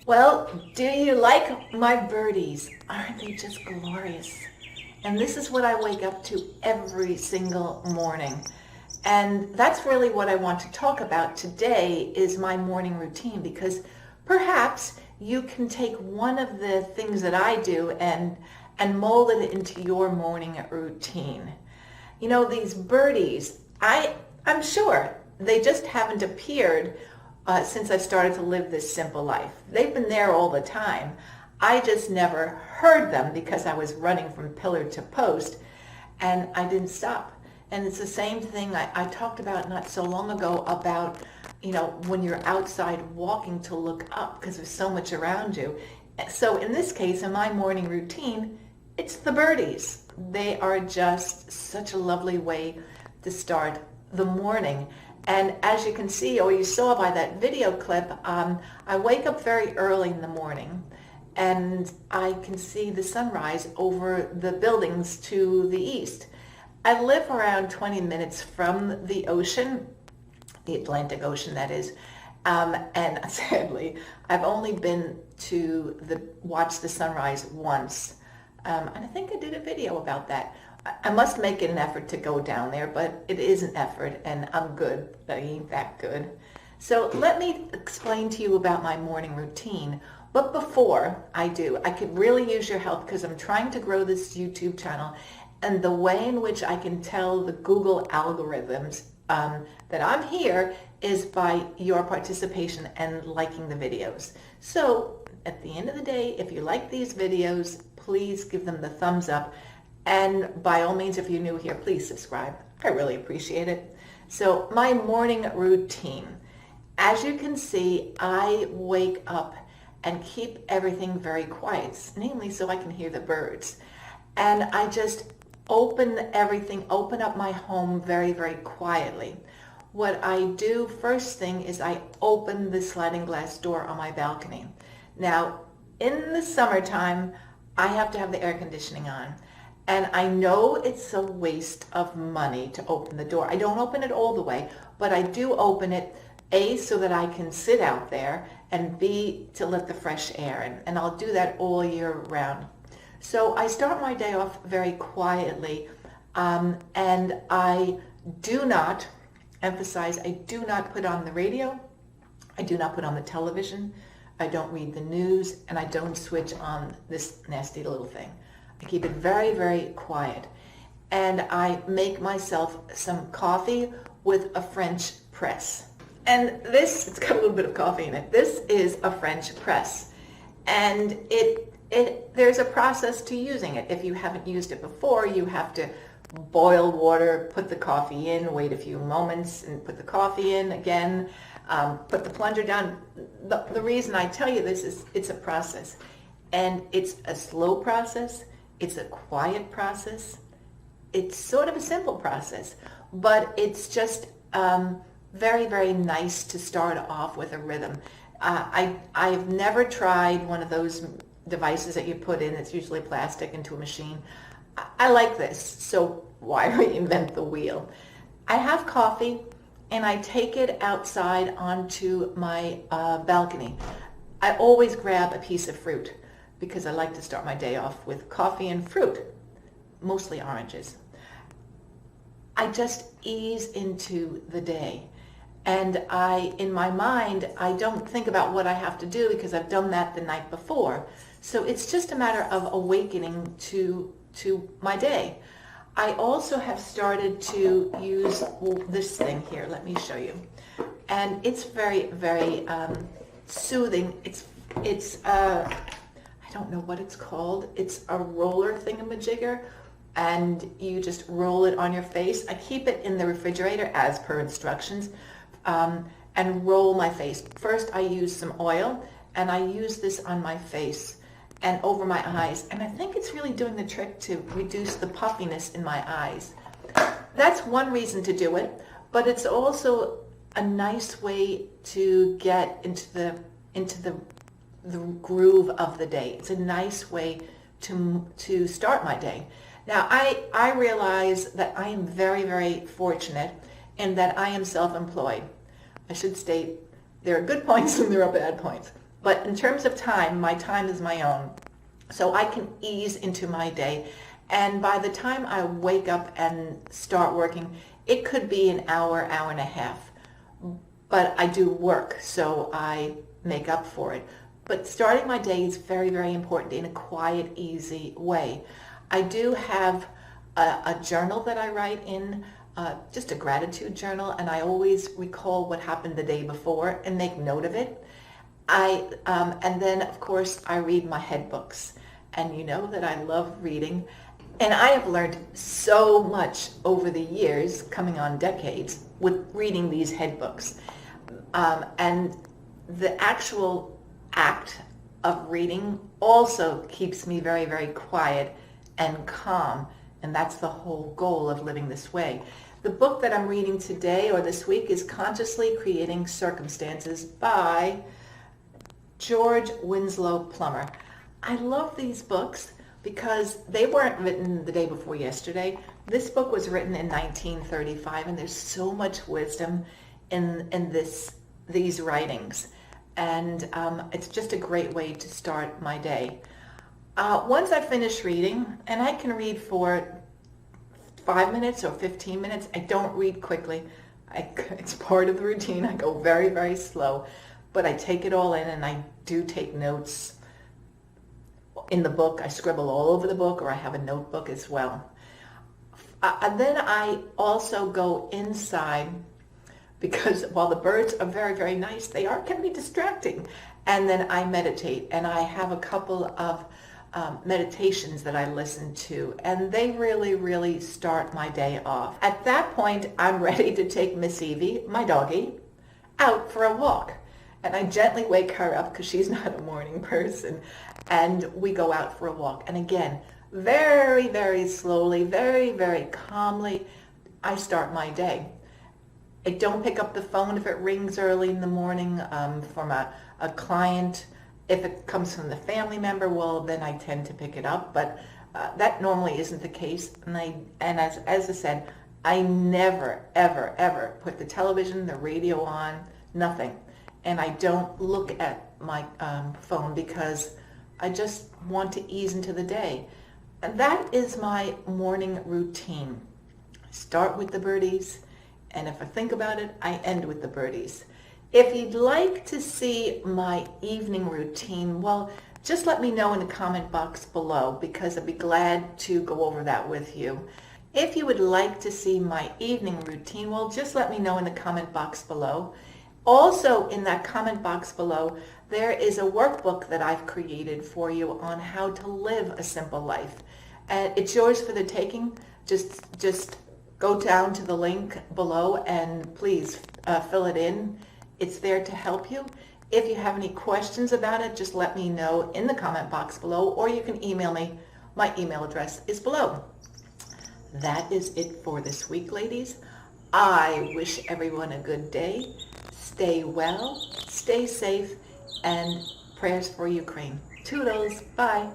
Well, do you like my birdies? Aren't they just glorious? And this is what I wake up to every single morning. And that's really what I want to talk about today is my morning routine, because perhaps you can take one of the things that I do and mold it into your morning routine. You know, these birdies, I'm sure they just haven't appeared since I started to live this simple life. They've been there all the time. I just never heard them because I was running from pillar to post and I didn't stop. And it's the same thing I talked about not so long ago about, you know, when you're outside walking to look up because there's so much around you. So in this case, in my morning routine, it's the birdies. They are just such a lovely way to start the morning. And as you can see, or you saw by that video clip, I wake up very early in the morning and I can see the sunrise over the buildings to the east. I live around 20 minutes from the ocean, the Atlantic Ocean that is, and sadly, I've only been to watch the sunrise once. And I think I did a video about that. I must make it an effort to go down there, but it is an effort, and I'm good. I ain't that good. So let me explain to you about my morning routine. But before I do, I could really use your help because I'm trying to grow this YouTube channel, and the way in which I can tell the Google algorithms that I'm here is by your participation and liking the videos. So at the end of the day, if you like these videos, please give them the thumbs up. And by all means, if you're new here, please subscribe. I really appreciate it. So my morning routine. As you can see, I wake up and keep everything very quiet, namely so I can hear the birds. And I just open everything, open up my home very, very quietly. What I do first thing is I open the sliding glass door on my balcony. Now, in the summertime, I have to have the air conditioning on. And I know it's a waste of money to open the door. I don't open it all the way, but I do open it, A, so that I can sit out there, and B, to let the fresh air in. And I'll do that all year round. So I start my day off very quietly, and I do not, emphasize, I do not put on the radio, I do not put on the television, I don't read the news, and I don't switch on this nasty little thing. I keep it very, very quiet. And I make myself some coffee with a French press. And this, it's got a little bit of coffee in it. This is a French press. And there's a process to using it. If you haven't used it before, you have to boil water, put the coffee in, wait a few moments, and put the coffee in again, put the plunger down. The reason I tell you this is it's a process. And it's a slow process. It's a quiet process. It's sort of a simple process, but it's just very, very nice to start off with a rhythm. I've never tried one of those devices that you put in, it's usually plastic, into a machine. I like this, so why reinvent the wheel? I have coffee and I take it outside onto my balcony. I always grab a piece of fruit because I like to start my day off with coffee and fruit, mostly oranges. I just ease into the day. And in my mind, I don't think about what I have to do because I've done that the night before. So it's just a matter of awakening to my day. I also have started to use this thing here. Let me show you. And it's very, very soothing. It's I don't know what it's called. It's a roller thingamajigger, and you just roll it on your face. I keep it in the refrigerator as per instructions, and roll my face. First I use some oil, and I use this on my face and over my eyes, and I think it's really doing the trick to reduce the puffiness in my eyes. That's one reason to do it, but it's also a nice way to get into the groove of the day. It's a nice way to start my day. Now, I realize that I am very, very fortunate in that I am self-employed. I should state there are good points and there are bad points. But in terms of time, my time is my own. So I can ease into my day. And by the time I wake up and start working, it could be an hour, hour and a half. But I do work, so I make up for it. But starting my day is very, very important in a quiet, easy way. I do have a journal that I write in, just a gratitude journal, and I always recall what happened the day before and make note of it. And then, of course, I read my head books. And you know that I love reading. And I have learned so much over the years, coming on decades, with reading these head books. And the actual act of reading also keeps me very, very quiet and calm. And that's the whole goal of living this way. The book that I'm reading today or this week is Consciously Creating Circumstances by George Winslow Plummer. I love these books because they weren't written the day before yesterday. This book was written in 1935, and there's so much wisdom in these writings. And it's just a great way to start my day. Once I finish reading, and I can read for 5 minutes or 15 minutes, I don't read quickly. It's part of the routine. I go very, very slow, but I take it all in, and I do take notes. In the book, I scribble all over the book, or I have a notebook as well. Then I also go inside, because while the birds are very, very nice, can be distracting. And then I meditate, and I have a couple of meditations that I listen to, and they really, really start my day off. At that point, I'm ready to take Miss Evie, my doggie, out for a walk. And I gently wake her up because she's not a morning person. And we go out for a walk. And again, very, very slowly, very, very calmly, I start my day. I don't pick up the phone if it rings early in the morning from a client. If it comes from the family member, well, then I tend to pick it up. But that normally isn't the case. And as I said, I never, ever, ever put the television, the radio on, nothing. And I don't look at my phone because I just want to ease into the day. And that is my morning routine. I start with the birdies, and if I think about it, I end with the birdies. If you'd like to see my evening routine, well, just let me know in the comment box below, because I'd be glad to go over that with you. If you would like to see my evening routine, well, just let me know in the comment box below. Also, in that comment box below, there is a workbook that I've created for you on how to live a simple life. And it's yours for the taking. Just go down to the link below and please fill it in. It's there to help you. If you have any questions about it, just let me know in the comment box below, or you can email me. My email address is below. That is it for this week, ladies. I wish everyone a good day. Stay well, stay safe, and prayers for Ukraine. Toodles. Bye.